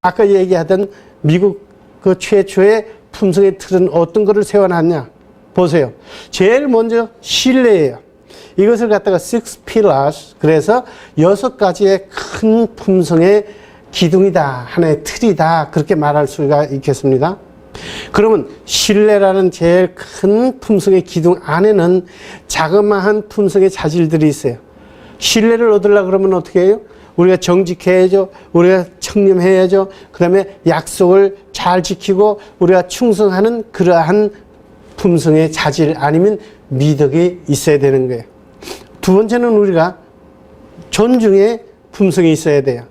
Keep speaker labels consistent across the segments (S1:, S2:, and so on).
S1: 아까 얘기하던 미국 그 최초의 품성의 틀은 어떤 거를 세워놨냐? 보세요. 제일 먼저 신뢰예요. 이것을 갖다가 six pillars, 그래서 6가지의 큰 품성의 기둥이다, 하나의 틀이다, 그렇게 말할 수가 있겠습니다. 그러면 신뢰라는 제일 큰 품성의 기둥 안에는 자그마한 품성의 자질들이 있어요. 신뢰를 얻으려고 그러면 어떻게 해요? 우리가 정직해야죠. 우리가 청렴해야죠. 그 다음에 약속을 잘 지키고 우리가 충성하는 그러한 품성의 자질 아니면 미덕이 있어야 되는 거예요. 두 번째는 우리가 존중의 품성이 있어야 돼요.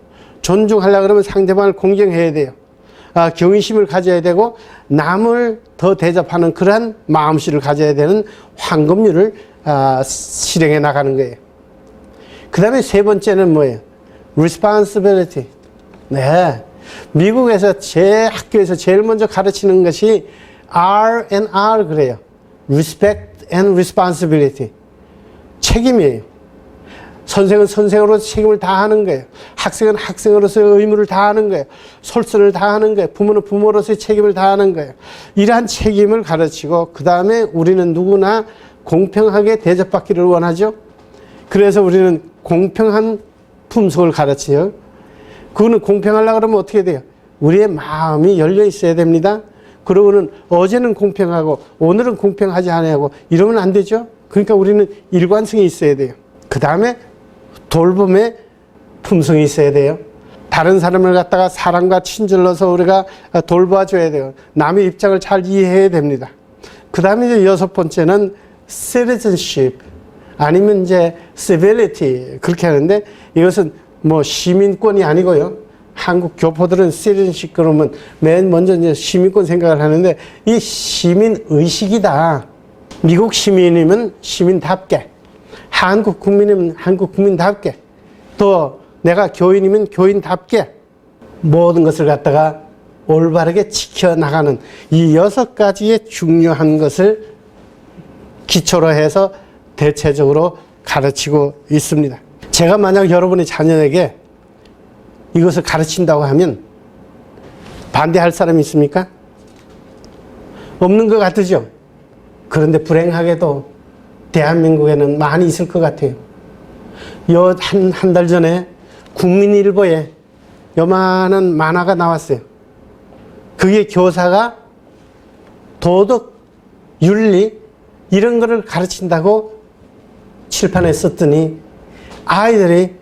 S1: 존중하려고 그러면 상대방을 공경해야 돼요. 경외심을 가져야 되고 남을 더 대접하는 그러한 마음씨를 가져야 되는 황금률을 실행해 나가는 거예요. 그 다음에 세 번째는 뭐예요? responsibility. 네. 미국에서 제 학교에서 제일 먼저 가르치는 것이 R&R 그래요. respect and responsibility. 책임이에요. 선생은 선생으로서 책임을 다하는 거예요. 학생은 학생으로서의 의무를 다하는 거예요. 솔선을 다하는 거예요. 부모는 부모로서의 책임을 다하는 거예요. 이러한 책임을 가르치고 그 다음에 우리는 누구나 공평하게 대접받기를 원하죠. 그래서 우리는 공평한 품성을 가르쳐요. 그거는 공평하려고 그러면 어떻게 돼요? 우리의 마음이 열려 있어야 됩니다. 그러고는 어제는 공평하고 오늘은 공평하지 않냐고 이러면 안 되죠. 그러니까 우리는 일관성이 있어야 돼요. 그 다음에 돌봄의 품성이 있어야 돼요. 다른 사람을 갖다가 사랑과 친절로서 우리가 돌봐줘야 돼요. 남의 입장을 잘 이해해야 됩니다. 그 다음에 이제 6번째는 citizenship 아니면 이제 civility 그렇게 하는데 이것은 뭐 시민권이 아니고요. 한국 교포들은 citizenship 그러면 맨 먼저 이제 시민권 생각을 하는데 이 시민의식이다. 미국 시민이면 시민답게, 한국 국민이면 한국 국민답게, 또 내가 교인이면 교인답게 모든 것을 갖다가 올바르게 지켜나가는 이 6가지의 중요한 것을 기초로 해서 대체적으로 가르치고 있습니다. 제가 만약 여러분의 자녀에게 이것을 가르친다고 하면 반대할 사람이 있습니까? 없는 것 같으죠? 그런데 불행하게도 대한민국에는 많이 있을 것 같아요. 한 달 전에 국민일보에 요만한 만화가 나왔어요. 그게 교사가 도덕, 윤리 이런 거를 가르친다고 칠판에 썼더니 아이들이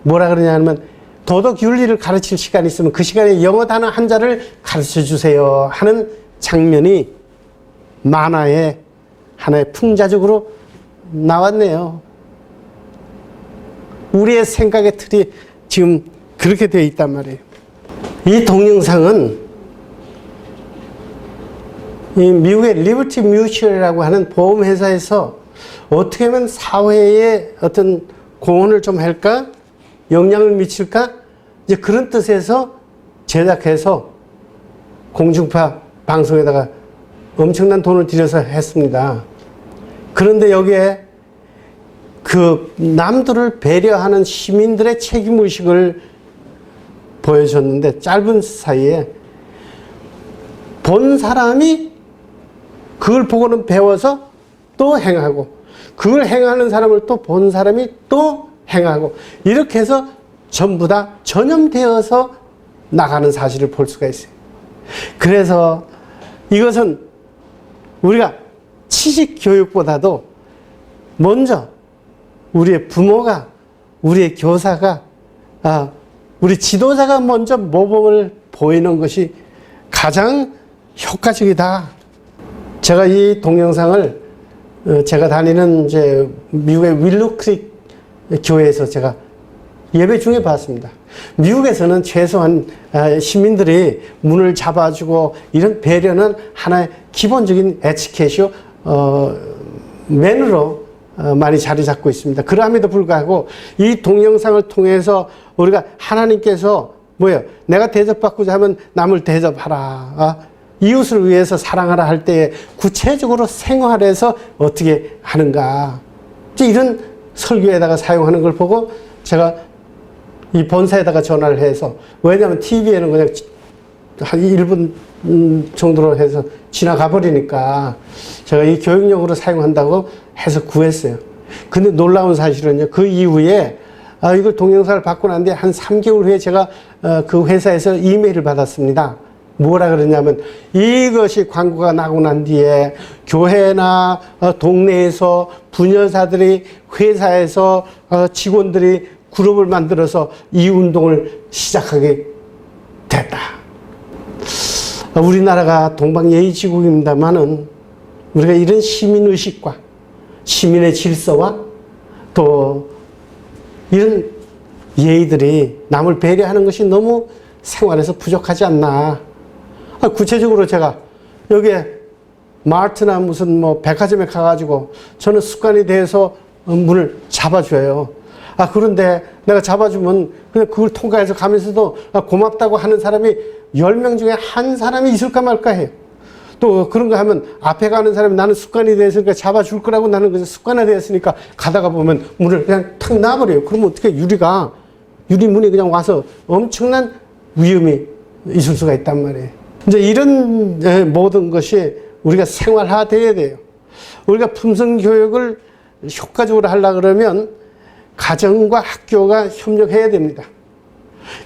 S1: 뭐라 그러냐면 도덕, 윤리를 가르칠 시간이 있으면 그 시간에 영어 단어 한자를 가르쳐 주세요 하는 장면이 만화에 하나의 풍자적으로 나왔네요. 우리의 생각의 틀이 지금 그렇게 되어 있단 말이에요. 이 동영상은 이 미국의 리버티 뮤추얼이라고 하는 보험회사에서 어떻게 하면 사회에 어떤 공헌을 좀 할까? 영향을 미칠까? 이제 그런 뜻에서 제작해서 공중파 방송에다가 엄청난 돈을 들여서 했습니다. 그런데 여기에 그 남들을 배려하는 시민들의 책임의식을 보여줬는데 짧은 사이에 본 사람이 그걸 보고는 배워서 또 행하고 그걸 행하는 사람을 또 본 사람이 또 행하고 이렇게 해서 전부 다 전염되어서 나가는 사실을 볼 수가 있어요. 그래서 이것은 우리가 치식 교육보다도 먼저 우리의 부모가, 우리의 교사가, 우리 지도자가 먼저 모범을 보이는 것이 가장 효과적이다. 제가 이 동영상을 제가 다니는 이제 미국의 윌로크릭 교회에서 제가 예배 중에 봤습니다. 미국에서는 최소한 시민들이 문을 잡아주고 이런 배려는 하나의 기본적인 에티켓이요, 맨으로 많이 자리 잡고 있습니다. 그럼에도 불구하고 이 동영상을 통해서 우리가 하나님께서 뭐예요? 내가 대접받고자 하면 남을 대접하라. 이웃을 위해서 사랑하라 할 때에 구체적으로 생활에서 어떻게 하는가. 이런 설교에다가 사용하는 걸 보고 제가 이 본사에다가 전화를 해서 왜냐하면 TV에는 그냥 한 1분 정도로 해서 지나가 버리니까 제가 이 교육용으로 사용한다고 해서 구했어요. 근데 놀라운 사실은요, 그 이후에 이걸 동영상을 받고 난 뒤에 한 3개월 후에 제가 그 회사에서 이메일을 받았습니다. 뭐라 그러냐면, 이것이 광고가 나고 난 뒤에 교회나 동네에서 부녀자들이, 회사에서 직원들이 그룹을 만들어서 이 운동을 시작하게 됐다. 우리나라가 동방예의지국입니다만은 우리가 이런 시민의식과 시민의 질서와 또 이런 예의들이 남을 배려하는 것이 너무 생활에서 부족하지 않나. 구체적으로 제가 여기에 마트나 무슨 뭐 백화점에 가가지고 저는 습관이 돼서 문을 잡아줘요. 그런데 내가 잡아주면 그냥 그걸 통과해서 가면서도 고맙다고 하는 사람이 10명 중에 한 사람이 있을까 말까 해요. 또 그런 거 하면 앞에 가는 사람이 나는 습관이 되었으니까 잡아줄 거라고 나는 그래서 습관이 되었으니까 가다가 보면 문을 그냥 탁 놔버려요. 그러면 어떻게 유리문이 그냥 와서 엄청난 위험이 있을 수가 있단 말이에요. 이제 이런 모든 것이 우리가 생활화되어야 돼요. 우리가 품성교육을 효과적으로 하려고 그러면 가정과 학교가 협력해야 됩니다.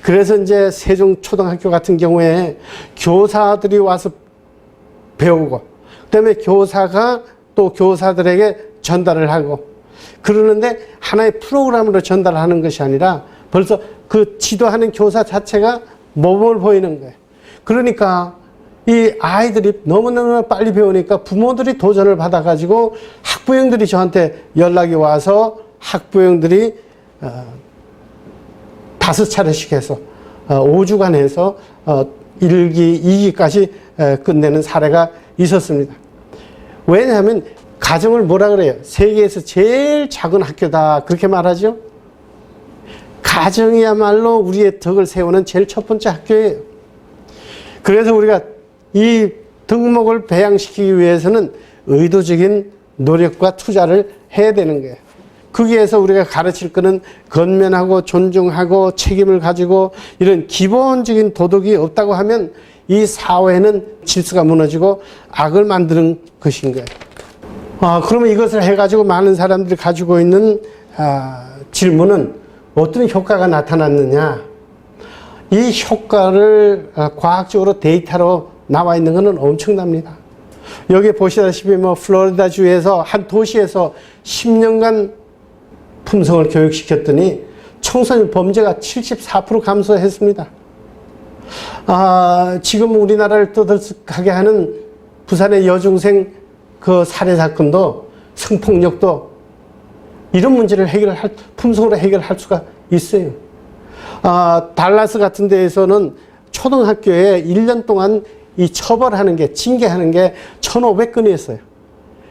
S1: 그래서 이제 세종초등학교 같은 경우에 교사들이 와서 배우고, 그 다음에 교사가 또 교사들에게 전달을 하고, 그러는데 하나의 프로그램으로 전달하는 것이 아니라 벌써 그 지도하는 교사 자체가 모범을 보이는 거예요. 그러니까 이 아이들이 너무너무 빨리 배우니까 부모들이 도전을 받아가지고 학부형들이 저한테 연락이 와서 학부형들이 5차례씩 해서 5주간 해서 1기, 2기까지 끝내는 사례가 있었습니다. 왜냐하면 가정을 뭐라 그래요? 세계에서 제일 작은 학교다, 그렇게 말하죠. 가정이야말로 우리의 덕을 세우는 제일 첫 번째 학교예요. 그래서 우리가 이 덕목을 배양시키기 위해서는 의도적인 노력과 투자를 해야 되는 거예요. 거기에서 우리가 가르칠 거는 건면하고 존중하고 책임을 가지고 이런 기본적인 도덕이 없다고 하면 이 사회는 질서가 무너지고 악을 만드는 것인 거예요. 그러면 이것을 해가지고 많은 사람들이 가지고 있는 질문은 어떤 효과가 나타났느냐. 이 효과를 과학적으로 데이터로 나와 있는 것은 엄청납니다. 여기 보시다시피 뭐 플로리다주에서 한 도시에서 10년간 품성을 교육시켰더니 청소년 범죄가 74% 감소했습니다. 지금 우리나라를 떠들썩하게 하는 부산의 여중생 그 살해 사건도 성폭력도 이런 문제를 품성으로 해결할 수가 있어요. 달라스 같은 데에서는 초등학교에 1년 동안 이 처벌하는 게, 징계하는 게 1,500건이었어요.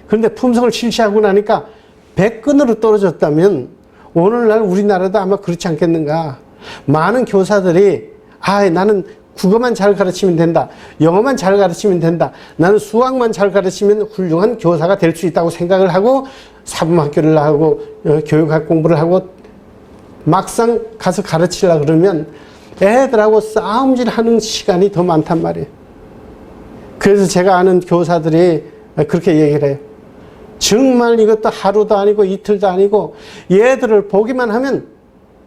S1: 그런데 품성을 실시하고 나니까 100건으로 떨어졌다면 오늘날 우리나라도 아마 그렇지 않겠는가. 많은 교사들이 나는 국어만 잘 가르치면 된다, 영어만 잘 가르치면 된다, 나는 수학만 잘 가르치면 훌륭한 교사가 될 수 있다고 생각을 하고 사범학교를 하고 교육학 공부를 하고 막상 가서 가르치려고 그러면 애들하고 싸움질하는 시간이 더 많단 말이에요. 그래서 제가 아는 교사들이 그렇게 얘기를 해요. 정말 이것도 하루도 아니고 이틀도 아니고 얘들을 보기만 하면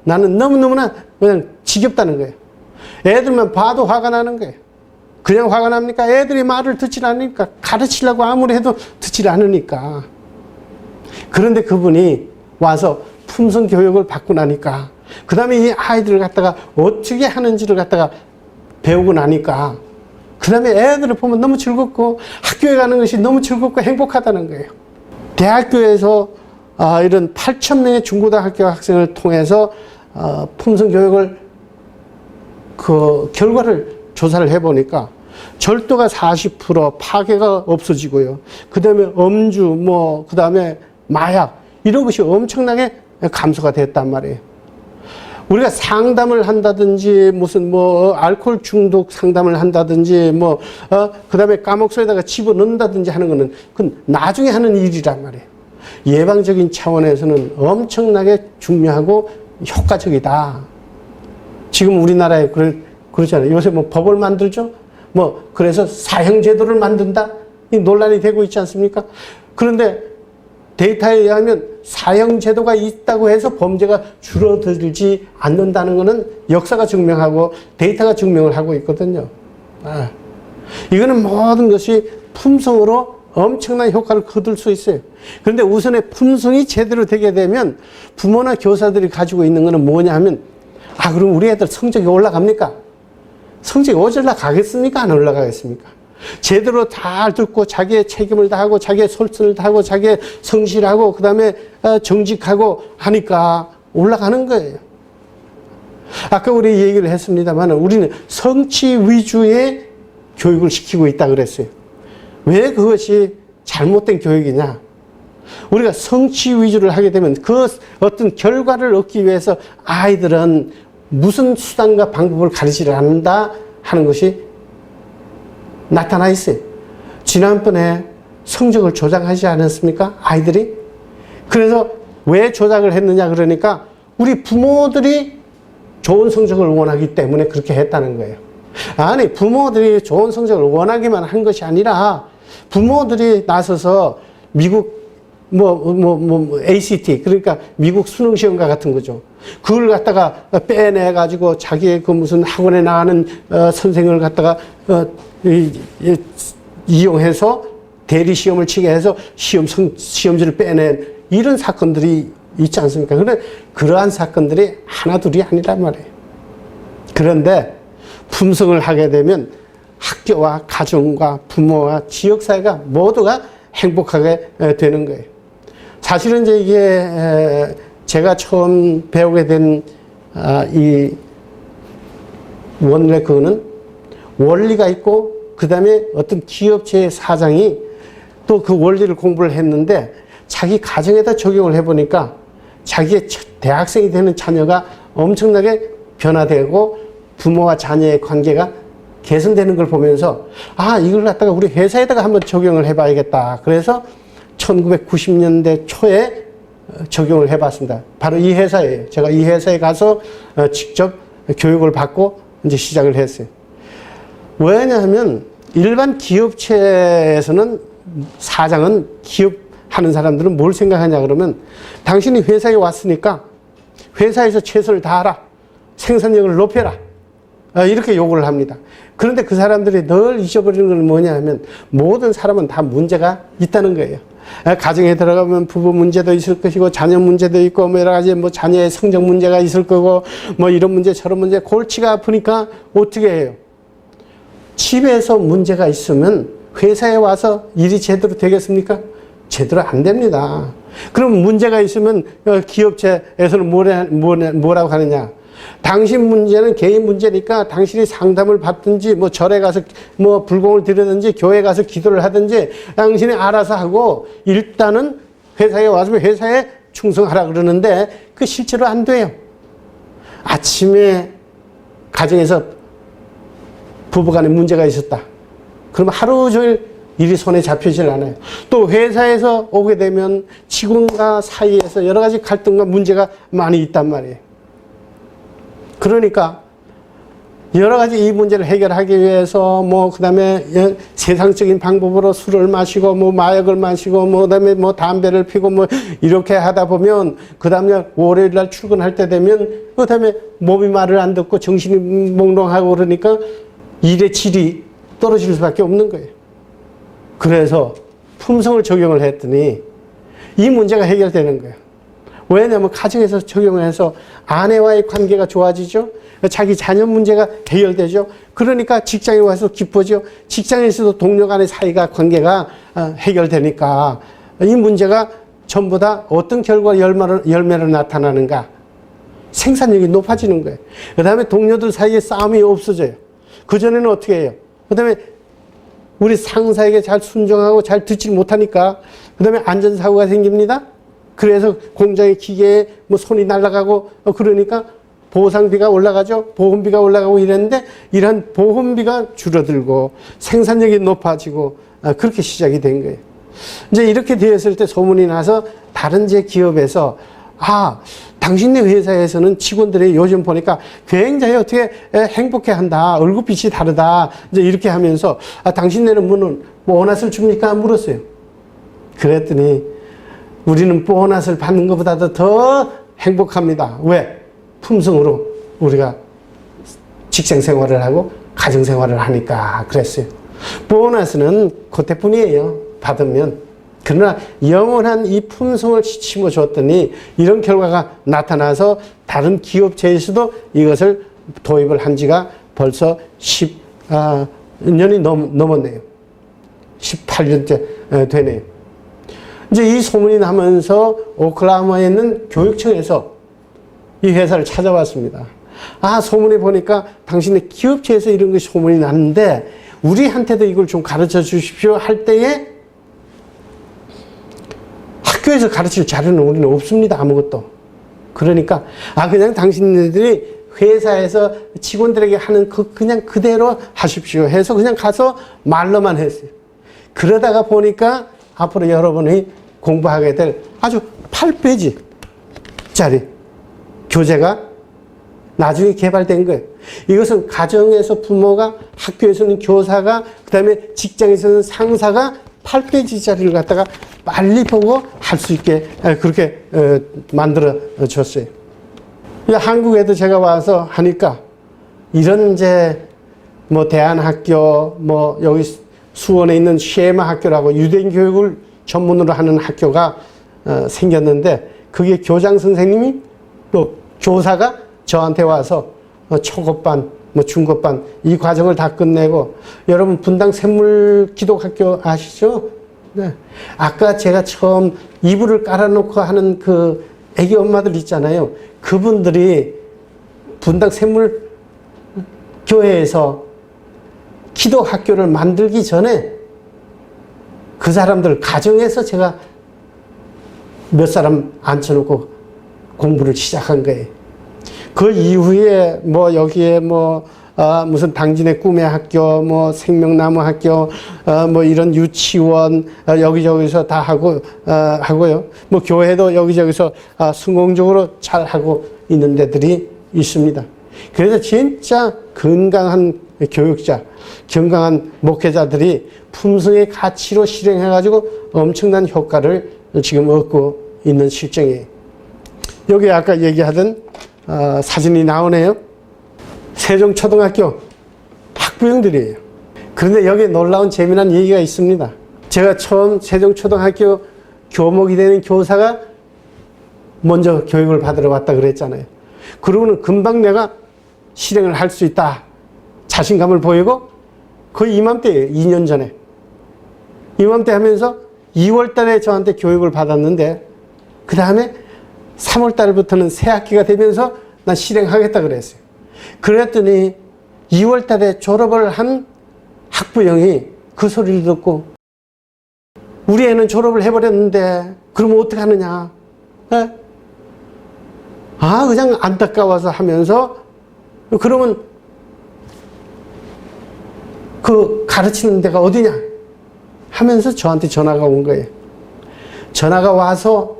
S1: 나는 너무너무나 그냥 지겹다는 거예요. 애들만 봐도 화가 나는 거예요. 그냥 화가 납니까? 애들이 말을 듣질 않으니까, 가르치려고 아무리 해도 듣질 않으니까. 그런데 그분이 와서 품성 교육을 받고 나니까, 그 다음에 이 아이들을 갖다가 어떻게 하는지를 갖다가 배우고 나니까, 그 다음에 애들을 보면 너무 즐겁고 학교에 가는 것이 너무 즐겁고 행복하다는 거예요. 대학교에서 이런 8,000명의 중고등학교 학생을 통해서 품성 교육을 그 결과를 조사를 해보니까 절도가 40%, 파괴가 없어지고요. 그 다음에 음주, 그 다음에 마약, 이런 것이 엄청나게 감소가 됐단 말이에요. 우리가 상담을 한다든지, 무슨 알코올 중독 상담을 한다든지, 그 다음에 까목소에다가 집어넣는다든지 하는 거는 그건 나중에 하는 일이란 말이에요. 예방적인 차원에서는 엄청나게 중요하고 효과적이다. 지금 우리나라에 그러잖아요. 요새 법을 만들죠? 그래서 사형제도를 만든다? 이 논란이 되고 있지 않습니까? 그런데 데이터에 의하면 사형제도가 있다고 해서 범죄가 줄어들지 않는다는 것은 역사가 증명하고 데이터가 증명을 하고 있거든요. 이거는 모든 것이 품성으로 엄청난 효과를 거둘 수 있어요. 그런데 우선에 품성이 제대로 되게 되면 부모나 교사들이 가지고 있는 것은 뭐냐 하면, 그럼 우리 애들 성적이 올라갑니까? 성적이 올라가겠습니까? 안 올라가겠습니까? 제대로 잘 듣고 자기의 책임을 다하고 자기의 솔선을 다하고 자기의 성실하고 그 다음에 정직하고 하니까 올라가는 거예요. 아까 우리 얘기를 했습니다만 우리는 성취 위주의 교육을 시키고 있다 그랬어요. 왜 그것이 잘못된 교육이냐? 우리가 성취 위주를 하게 되면 그 어떤 결과를 얻기 위해서 아이들은 무슨 수단과 방법을 가르치지 않는다 하는 것이 나타나 있어요. 지난번에 성적을 조작하지 않았습니까? 아이들이? 그래서 왜 조작을 했느냐 그러니까 우리 부모들이 좋은 성적을 원하기 때문에 그렇게 했다는 거예요. 아니, 부모들이 좋은 성적을 원하기만 한 것이 아니라 부모들이 나서서 미국 ACT, 그러니까 미국 수능시험과 같은 거죠. 그걸 갖다가 빼내가지고 자기의 그 무슨 학원에 나가는 선생을 갖다가 이용해서 대리시험을 치게 해서 시험지를 빼낸 이런 사건들이 있지 않습니까? 그런데 그러한 사건들이 하나둘이 아니란 말이에요. 그런데 품성을 하게 되면 학교와 가정과 부모와 지역사회가 모두가 행복하게 되는 거예요. 사실은 이제 이게 제가 처음 배우게 된 이 원래 그거는 원리가 있고 그 다음에 어떤 기업체의 사장이 또 그 원리를 공부를 했는데 자기 가정에다 적용을 해보니까 자기의 대학생이 되는 자녀가 엄청나게 변화되고 부모와 자녀의 관계가 개선되는 걸 보면서 이걸 갖다가 우리 회사에다가 한번 적용을 해봐야겠다. 그래서 1990년대 초에 적용을 해봤습니다. 바로 이 회사예요. 제가 이 회사에 가서 직접 교육을 받고 이제 시작을 했어요. 왜냐하면 일반 기업체에서는 사장은 기업하는 사람들은 뭘 생각하냐 그러면 당신이 회사에 왔으니까 회사에서 최선을 다하라. 생산력을 높여라. 이렇게 요구를 합니다. 그런데 그 사람들이 늘 잊어버리는 건 뭐냐 하면 모든 사람은 다 문제가 있다는 거예요. 가정에 들어가면 부부 문제도 있을 것이고 자녀 문제도 있고 여러 가지 자녀의 성적 문제가 있을 거고 이런 문제 저런 문제 골치가 아프니까 어떻게 해요? 집에서 문제가 있으면 회사에 와서 일이 제대로 되겠습니까? 제대로 안 됩니다. 그럼 문제가 있으면 기업체에서는 뭐라고 하느냐? 당신 문제는 개인 문제니까 당신이 상담을 받든지 절에 가서 불공을 드리든지 교회 가서 기도를 하든지 당신이 알아서 하고 일단은 회사에 와서 회사에 충성하라 그러는데 그 실제로 안 돼요. 아침에 가정에서 부부간에 문제가 있었다. 그러면 하루 종일 일이 손에 잡히질 않아요. 또 회사에서 오게 되면 직원과 사이에서 여러 가지 갈등과 문제가 많이 있단 말이에요. 그러니까 여러 가지 이 문제를 해결하기 위해서 그 다음에 세상적인 방법으로 술을 마시고 마약을 마시고 그 다음에 담배를 피고 이렇게 하다 보면 그 다음에 월요일 날 출근할 때 되면 그 다음에 몸이 말을 안 듣고 정신이 몽롱하고 그러니까 일의 질이 떨어질 수밖에 없는 거예요. 그래서 품성을 적용을 했더니 이 문제가 해결되는 거예요. 왜냐하면 가정에서 적용을 해서 아내와의 관계가 좋아지죠. 자기 자녀 문제가 해결되죠. 그러니까 직장에 와서 기뻐져. 직장에서도 동료 간의 사이가 관계가 해결되니까 이 문제가 전부 다 어떤 결과 열매로 나타나는가? 생산력이 높아지는 거예요. 그 다음에 동료들 사이에 싸움이 없어져요. 그전에는 어떻게 해요? 그 다음에 우리 상사에게 잘 순종하고 잘 듣지 못하니까 그 다음에 안전사고가 생깁니다. 그래서 공장의 기계에 손이 날아가고 그러니까 보상비가 올라가죠. 보험비가 올라가고 이랬는데 이런 보험비가 줄어들고 생산력이 높아지고 그렇게 시작이 된 거예요. 이제 이렇게 되었을 때 소문이 나서 다른 제 기업에서 당신네 회사에서는 직원들이 요즘 보니까 굉장히 어떻게 행복해 한다. 얼굴빛이 다르다. 이제 이렇게 하면서, 당신네는 뭐 보너스를 줍니까? 물었어요. 그랬더니, 우리는 보너스를 받는 것보다도 더 행복합니다. 왜? 품성으로 우리가 직장 생활을 하고 가정 생활을 하니까 그랬어요. 보너스는 그때뿐이에요. 받으면. 그러나 영원한 이 품성을 심어줬더니 이런 결과가 나타나서 다른 기업체에서도 이것을 도입을 한 지가 벌써 10년이 넘었네요. 18년째 되네요. 이제 이 소문이 나면서 오클라호마에 있는 교육청에서 이 회사를 찾아왔습니다. 소문이 보니까 당신의 기업체에서 이런 것이 소문이 났는데 우리한테도 이걸 좀 가르쳐 주십시오 할 때에 학교에서 가르칠 자료는 우리는 없습니다. 아무것도. 그러니까 그냥 당신들이 회사에서 직원들에게 하는 그냥 그대로 하십시오 해서 그냥 가서 말로만 했어요. 그러다가 보니까 앞으로 여러분이 공부하게 될 아주 8페이지짜리 교재가 나중에 개발된 거예요. 이것은 가정에서 부모가, 학교에서는 교사가, 그 다음에 직장에서는 상사가 8페이지짜리를 갖다가 빨리 보고 할 수 있게 그렇게 만들어졌어요. 한국에도 제가 와서 하니까 이런 이제 뭐 대안학교, 뭐 여기 수원에 있는 쉐마 학교라고 유대인 교육을 전문으로 하는 학교가 생겼는데 그게 교장 선생님이 또 교사가 저한테 와서 초급반, 뭐 중급반 이 과정을 다 끝내고 여러분 분당 샘물 기독학교 아시죠? 네. 아까 제가 처음 이불을 깔아놓고 하는 그 애기 엄마들 있잖아요. 그분들이 분당 샘물 교회에서 기독학교를 만들기 전에 그 사람들 가정에서 제가 몇 사람 앉혀놓고 공부를 시작한 거예요. 그 이후에 뭐 여기에 무슨 당진의 꿈의 학교, 뭐 생명나무 학교, 뭐 이런 유치원 여기저기서 다 하고요. 뭐 교회도 여기저기서 성공적으로 잘 하고 있는 데들이 있습니다. 그래서 진짜 건강한 교육자, 건강한 목회자들이 품성의 가치로 실행해가지고 엄청난 효과를 지금 얻고 있는 실정이에요. 여기 아까 얘기하던 사진이 나오네요. 세종초등학교 학부형들이에요. 그런데 여기에 놀라운 재미난 얘기가 있습니다. 제가 처음 세종초등학교 교목이 되는 교사가 먼저 교육을 받으러 왔다 그랬잖아요. 그러고는 금방 내가 실행을 할 수 있다. 자신감을 보이고 거의 이맘때예요. 2년 전에. 이맘때 하면서 2월 달에 저한테 교육을 받았는데 그 다음에 3월 달부터는 새 학기가 되면서 난 실행하겠다 그랬어요. 그랬더니 2월 달에 졸업을 한 학부형이 그 소리를 듣고 우리 애는 졸업을 해버렸는데 그러면 어떡하느냐. 네? 그냥 안타까워서 하면서 그러면 그 가르치는 데가 어디냐 하면서 저한테 전화가 온 거예요. 전화가 와서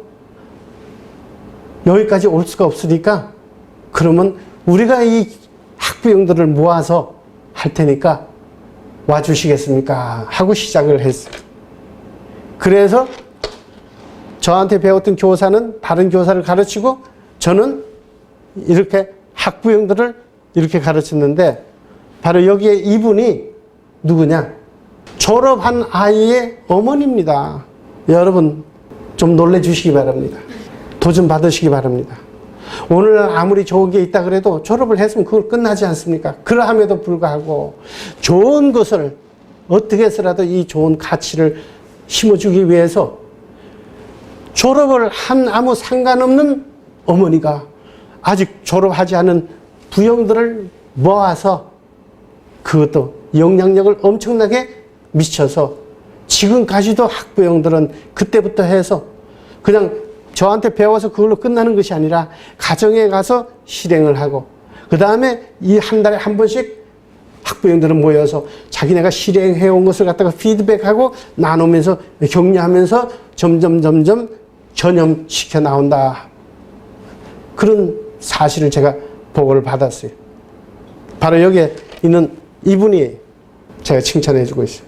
S1: 여기까지 올 수가 없으니까 그러면 우리가 이 학부형들을 모아서 할 테니까 와주시겠습니까? 하고 시작을 했어요. 그래서 저한테 배웠던 교사는 다른 교사를 가르치고 저는 이렇게 학부형들을 이렇게 가르쳤는데 바로 여기에 이분이 누구냐? 졸업한 아이의 어머니입니다. 여러분 좀 놀래주시기 바랍니다. 도전 받으시기 바랍니다. 오늘 아무리 좋은 게 있다 그래도 졸업을 했으면 그걸 끝나지 않습니까? 그러함에도 불구하고 좋은 것을 어떻게 해서라도 이 좋은 가치를 심어주기 위해서 졸업을 한 아무 상관없는 어머니가 아직 졸업하지 않은 부형들을 모아서 그것도 영향력을 엄청나게 미쳐서 지금까지도 학부형들은 그때부터 해서 그냥 저한테 배워서 그걸로 끝나는 것이 아니라 가정에 가서 실행을 하고 그 다음에 이 한 달에 한 번씩 학부형들은 모여서 자기네가 실행해온 것을 갖다가 피드백하고 나누면서 격려하면서 점점 전염시켜 나온다. 그런 사실을 제가 보고를 받았어요. 바로 여기에 있는 이분이 제가 칭찬해 주고 있어요.